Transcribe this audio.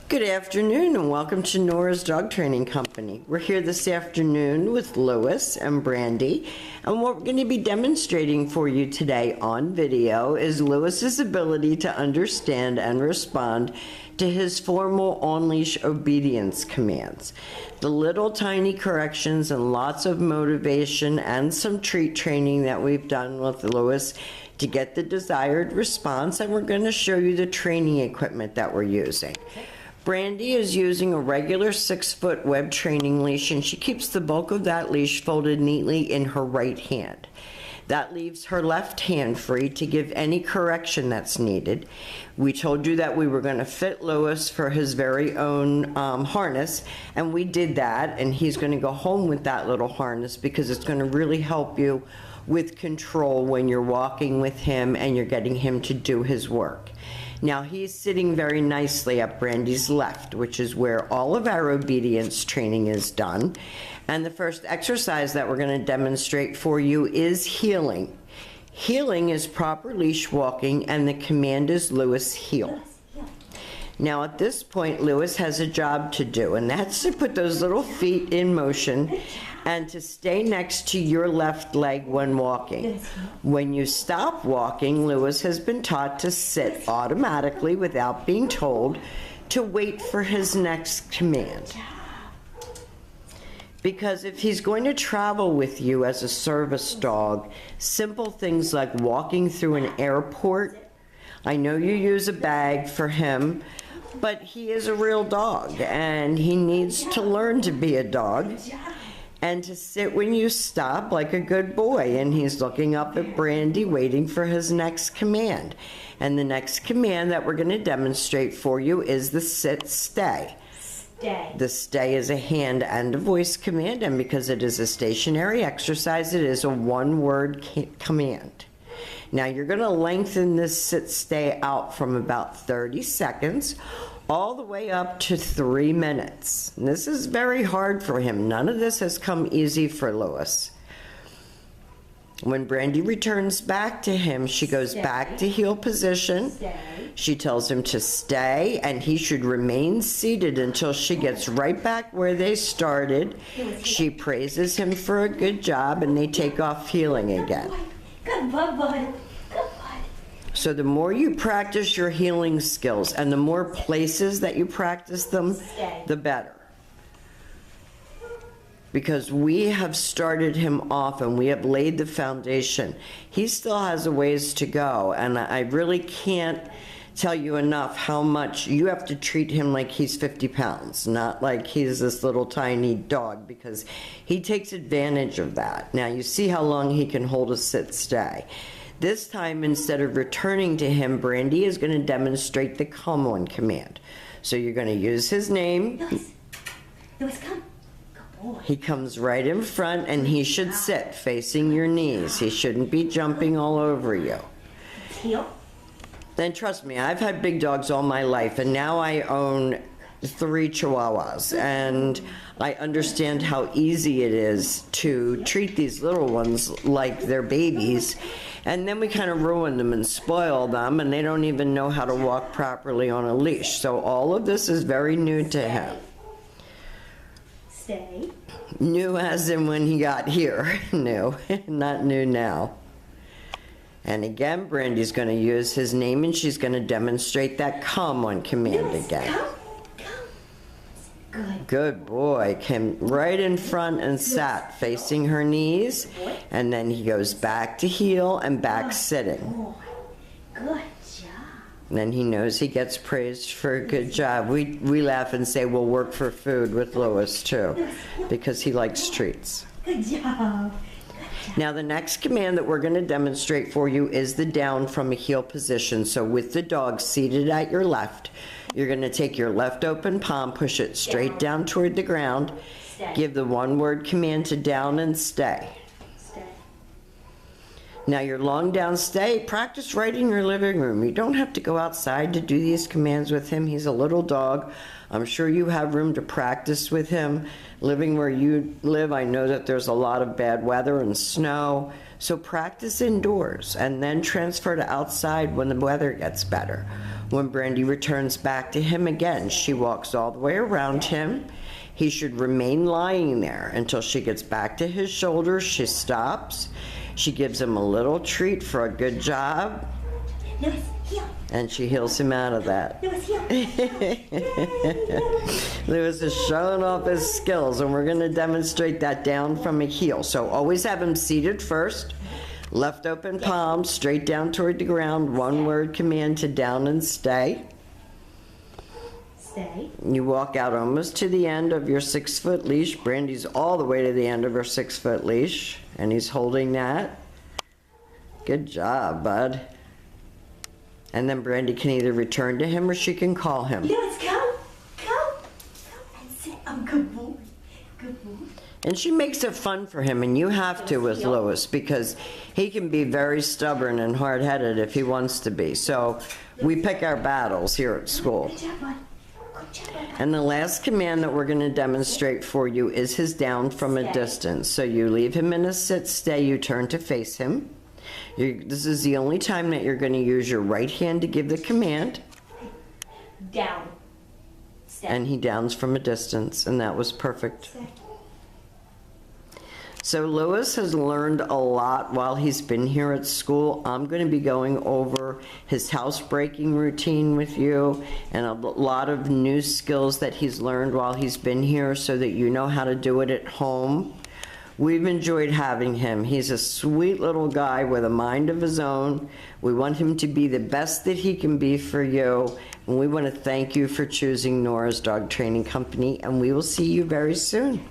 Good afternoon and welcome to Nora's Dog Training Company. We're here this afternoon with Lewis and Brandy, and what we're going to be demonstrating for you today on video is Lewis's ability to understand and respond to his formal on-leash obedience commands. The little tiny corrections and lots of motivation and some treat training that we've done with Lewis to get the desired response, and we're going to show you the training equipment that we're using. Brandy is using a regular 6-foot web training leash, and she keeps the bulk of that leash folded neatly in her right hand. That leaves her left hand free to give any correction that's needed. We told you that we were going to fit Lewis for his very own harness, and we did that, and he's going to go home with that little harness because it's going to really help you with control when you're walking with him and you're getting him to do his work. Now he's sitting very nicely at Brandy's left, which is where all of our obedience training is done. And the first exercise that we're going to demonstrate for you is heeling. Heeling is proper leash walking, and the command is Lewis heel. Now at this point, Lewis has a job to do, and that's to put those little feet in motion and to stay next to your left leg when walking. When you stop walking, Lewis has been taught to sit automatically without being told to wait for his next command. Because if he's going to travel with you as a service dog, simple things like walking through an airport, I know you use a bag for him, but he is a real dog and he needs to learn to be a dog and to sit when you stop like a good boy, and he's looking up at Brandy waiting for his next command. And the next command that we're going to demonstrate for you is the sit stay. The stay is a hand and a voice command, and because it is a stationary exercise, it is a one-word command. Now you're going to lengthen this sit stay out from about 30 seconds all the way up to 3 minutes. And this is very hard for him. None of this has come easy for Lewis. When Brandy returns back to him, she goes back to heel position. She tells him to stay, and he should remain seated until she gets right back where they started. She praises him for a good job, and they take off heeling again. Good boy, bud. So the more you practice your heeling skills and the more places that you practice them, the better. Because we have started him off and we have laid the foundation. He still has a ways to go, and I really can't tell you enough how much you have to treat him like he's 50 pounds, not like he's this little tiny dog, because he takes advantage of that. Now you see how long he can hold a sit stay. This time, instead of returning to him, Brandy is going to demonstrate the come on command. So you're going to use his name. Lewis, come. Good boy. He comes right in front, and he should sit facing your knees. He shouldn't be jumping all over you. Heel. Then trust me, I've had big dogs all my life, and now I own 3 Chihuahuas, and I understand how easy it is to treat these little ones like they're babies, and then we kind of ruin them and spoil them, and they don't even know how to walk properly on a leash. So all of this is very new to him. Stay. New as in when he got here. New, not new now. And again, Brandy's going to use his name, and she's going to demonstrate that come on command again. Good boy. Came right in front and sat facing her knees, and then he goes back to heel and back sitting. Good job. And then he knows he gets praised for a good job. We laugh and say we'll work for food with Lewis too, because he likes treats. Good job. Now the next command that we're going to demonstrate for you is the down from a heel position. So with the dog seated at your left, you're going to take your left open palm, push it straight down toward the ground, give the one-word command to down and stay. Now your long down stay, practice right in your living room. You don't have to go outside to do these commands with him. He's a little dog. I'm sure you have room to practice with him. Living where you live, I know that there's a lot of bad weather and snow. So practice indoors and then transfer to outside when the weather gets better. When Brandy returns back to him again, she walks all the way around him. He should remain lying there until she gets back to his shoulders. She stops. She gives him a little treat for a good job. Lewis, heel. And she heals him out of that. Lewis, heel. Lewis is showing off his skills, and we're going to demonstrate that down from a heel. So always have him seated first, left open palm, straight down toward the ground, one word command to down and stay. Stay. You walk out almost to the end of your 6-foot leash. Brandy's all the way to the end of her 6-foot leash, and he's holding that. Good job, bud. And then Brandy can either return to him or she can call him. Lewis, come. Come. Come and sit. I'm good boy. Good boy. And she makes it fun for him, and you have to with Lewis, because he can be very stubborn and hard-headed if he wants to be. So we pick our battles here at school. Good job, bud. Good job, bud. And the last command that we're going to demonstrate for you is his down from a distance. So you leave him in a sit stay, you turn to face him. This is the only time that you're going to use your right hand to give the command. Down. Stay. And he downs from a distance, and that was perfect. Stay. So Lewis has learned a lot while he's been here at school. I'm going to be going over his housebreaking routine with you and a lot of new skills that he's learned while he's been here so that you know how to do it at home. We've enjoyed having him. He's a sweet little guy with a mind of his own. We want him to be the best that he can be for you. And we want to thank you for choosing Nora's Dog Training Company, and we will see you very soon.